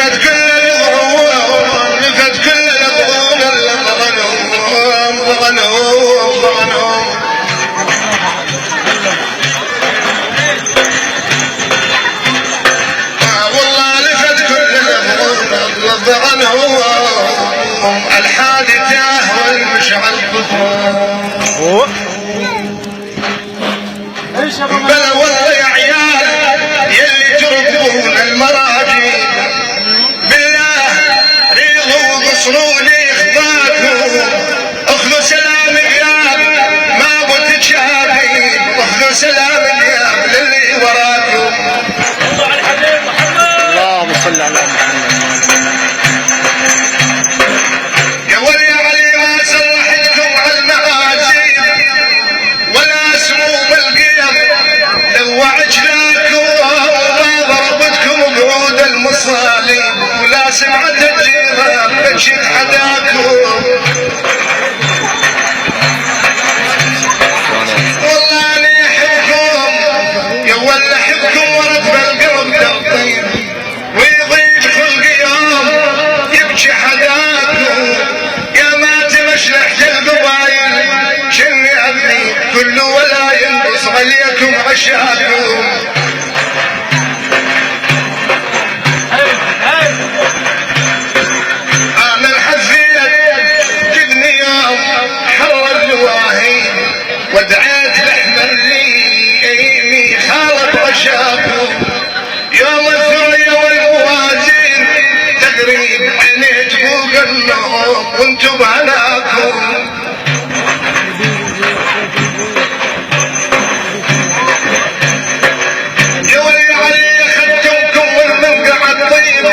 نفت كل الغروم نفت كل الغروم ضغنهم والله نفت كل الغروم ضغنهم الحادثة والمشعل كفرهم بلا والله يا عيال يلي تربون المراجل بالله ريضوا وقصروا لي اخطاكم اخذوا سلام الياب ما قلت شافي اخذوا سلام الياب للي وراكم. الله على الحبيب محمد اللهم صل على محمد. يا ولي علي ما صلحتكم على المآسي ولا اسموا بالقيم لو وعجناكم وما ضربتكم قعود المصالب ولا سمعت الجيران بتشد حداكم والله اني احبكم يا ولا احبكم ورد بالقلب ترطيب ويضيق خلق يوم يبكي حداكم يا ما تمشلح القبايل شني ابني كله ولا ينقص عليكم عشاكم. انا الحزين جدني يوم حر الواهين ودعيت لحمل لي خالط عشاكم يوم الثريا والموازين تقريب عينيت فوق النوم وانتم بهناكم. يا ولي علي خدتمكم والمنقع الطيب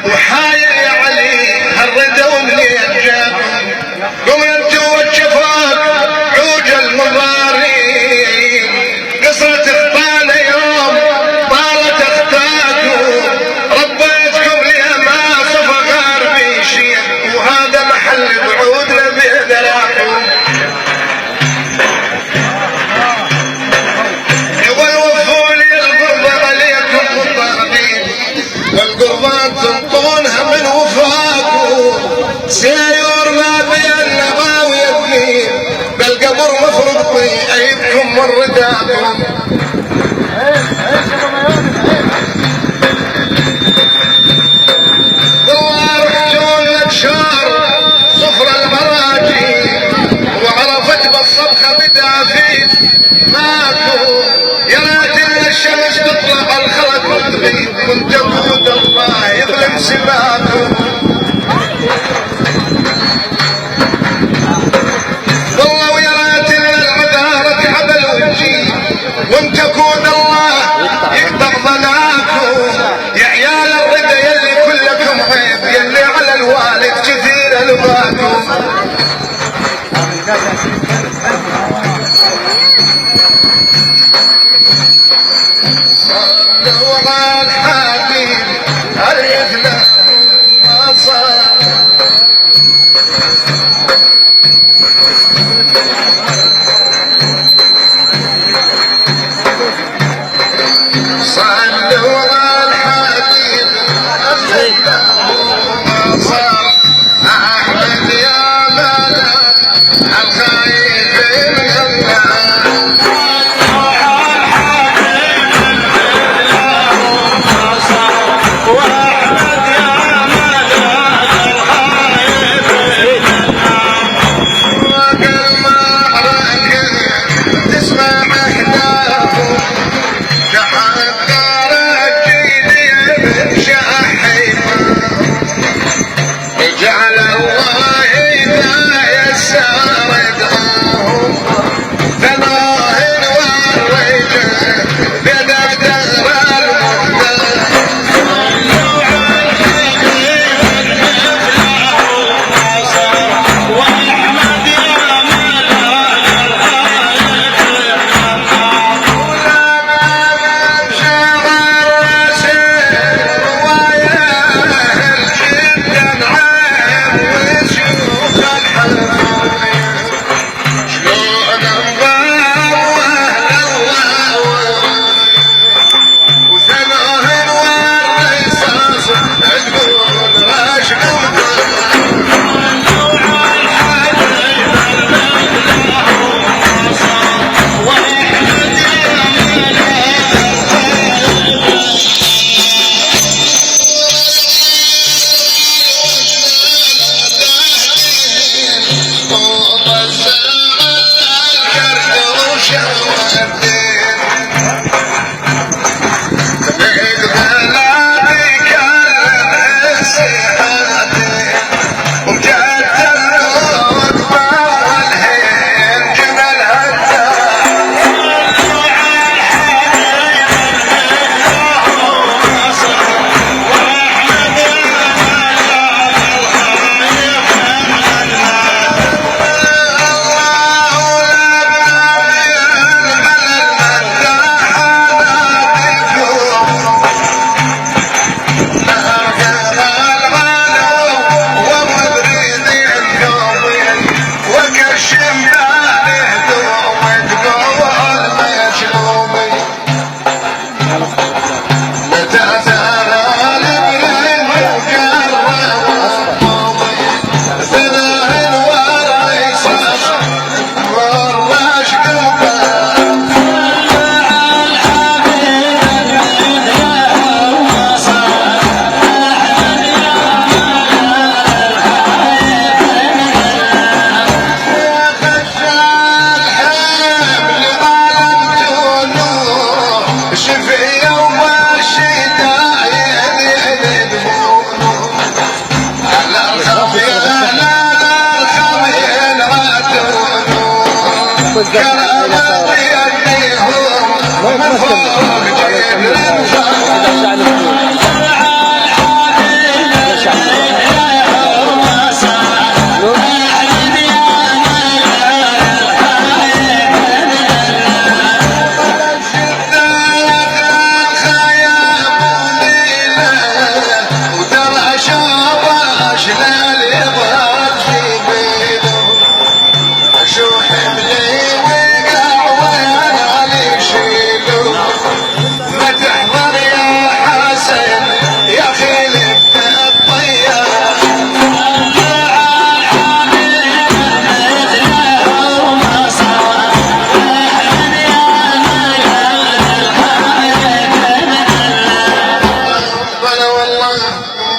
وحايل يا علي هردوا من يجاكم قم انتوا والشفاق عوج المضارين قصرة اخطانا يوم طالت اختاكم ربيتكم لي ما صفى غاربي شيء وهذا محل بعودنا بذراكم. والقربان تنطونها من وفاكم سيور ما بين نباوي يبني بالقبر مفروض عيبكم من رداكم. والله رجول نكشار صفر المراجي وعرفت بالصبخة بدافيد ماكو يا ريت ان الشمس تطلع الخلق وتغيب كنت جود الله يظلم سماكم. والله ويا ريت ان العذارة عبل وتجيب وان تكون الله يقطع ظناكم يا عيال الرضا يلي كلكم عيب يلي على الوالد كثير الباكم. صلوا على الحبيب عليك ما صار صلوا على الحبيب عليك ما صار احمد يا ملك الخايفين تسمع احداثهم جحد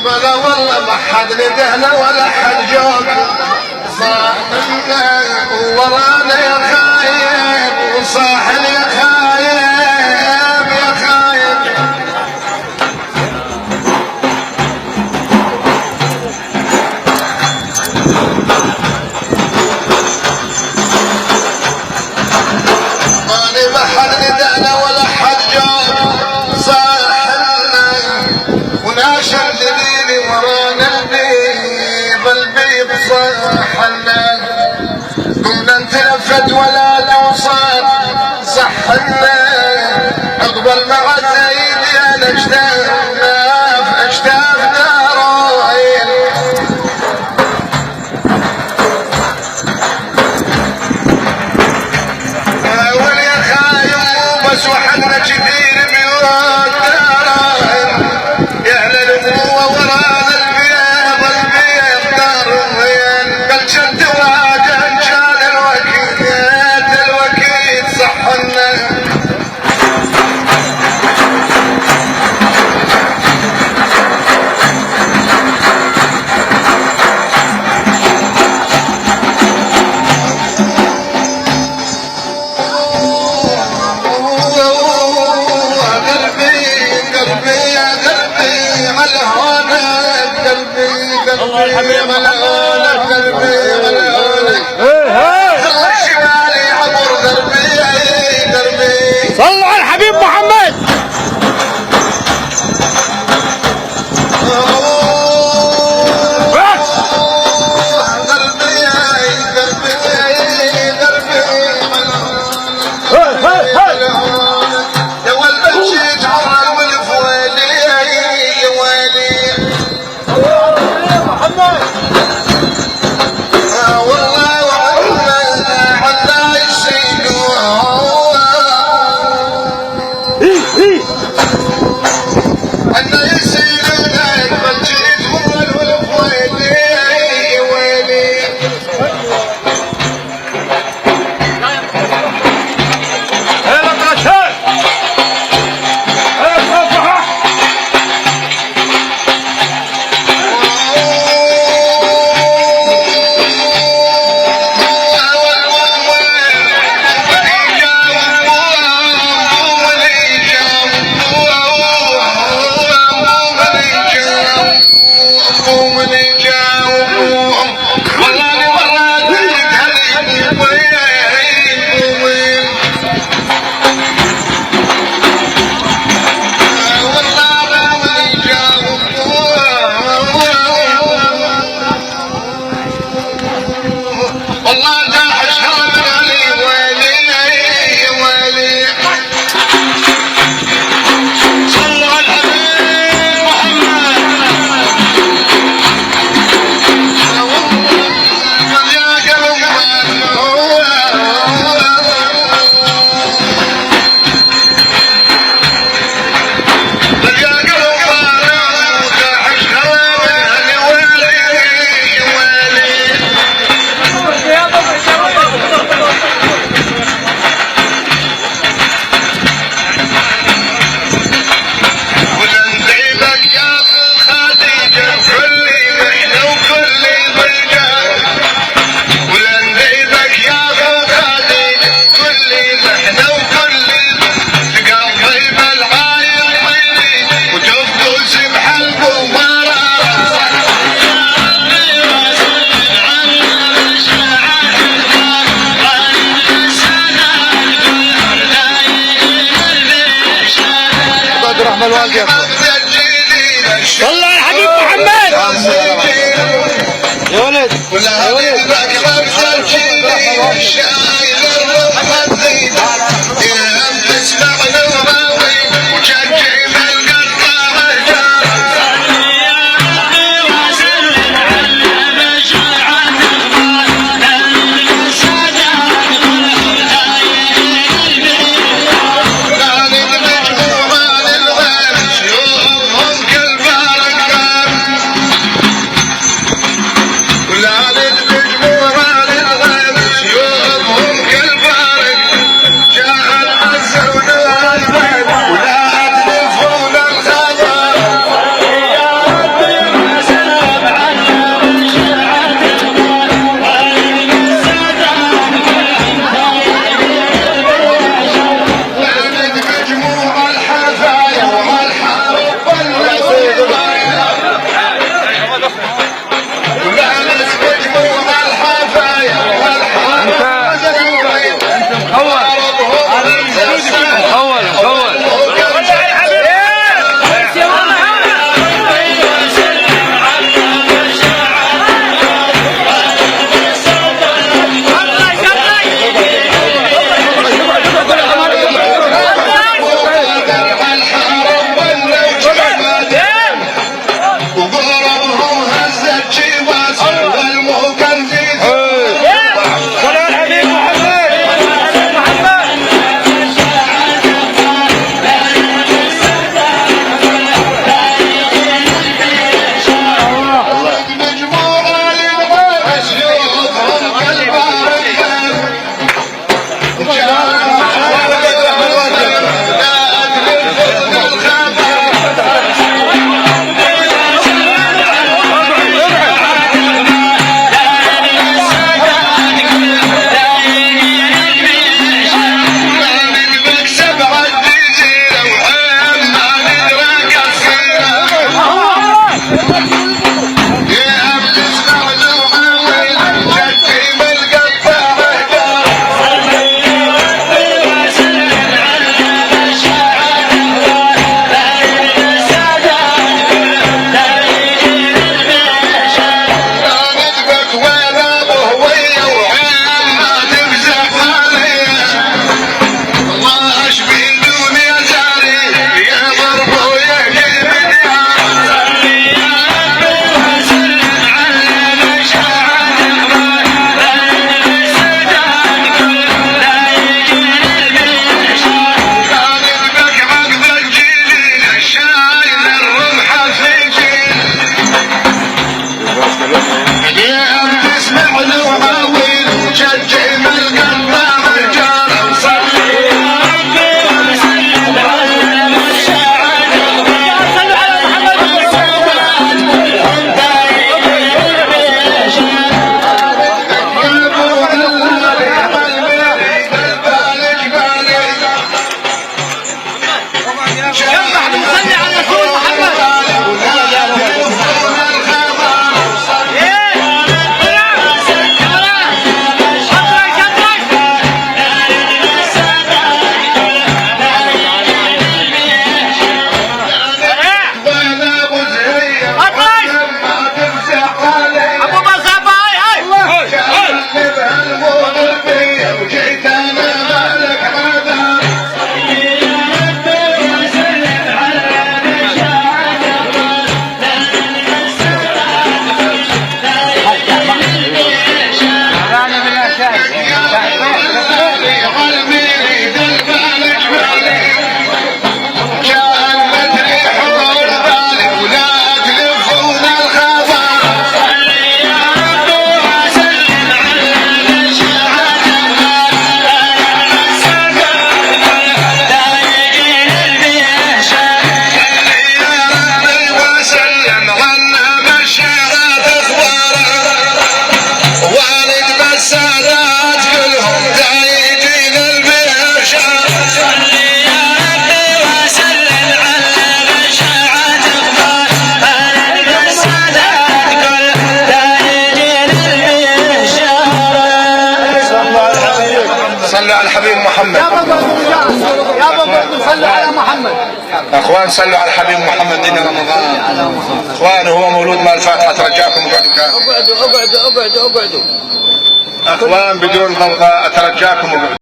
بلا والله ما حد ندهنا ولا حد جوك صاحنا ورانا يا خايب وصاحن يا خايب يا خايب ماني ما حد ندهنا ولا حد جوك صاحنا وناشر دليلي ورانا البيض البيض صحنا قمنا نتلفت ولا نوصل صحنا اقبل مع زيد يا اجتافنا رايل واليا خايم بس وحنا كثير بيوت دراهم يا للموه ورانا البيض دارين بل شد واجن كان الوكيل صحنا صلوا على الحبيب محمد. صلوا على الحبيب محمد. يا ولد يا ولد صلوا على الحبيب محمد. يا بابا صلوا على محمد. اخوان صلوا على الحبيب محمد. دين رمضان اخوان هو مولود مال الفاتحه. ترجاكم اقعدوا. اقعدوا. اخوان بدون ضوضاء اترجاكم اقعدوا.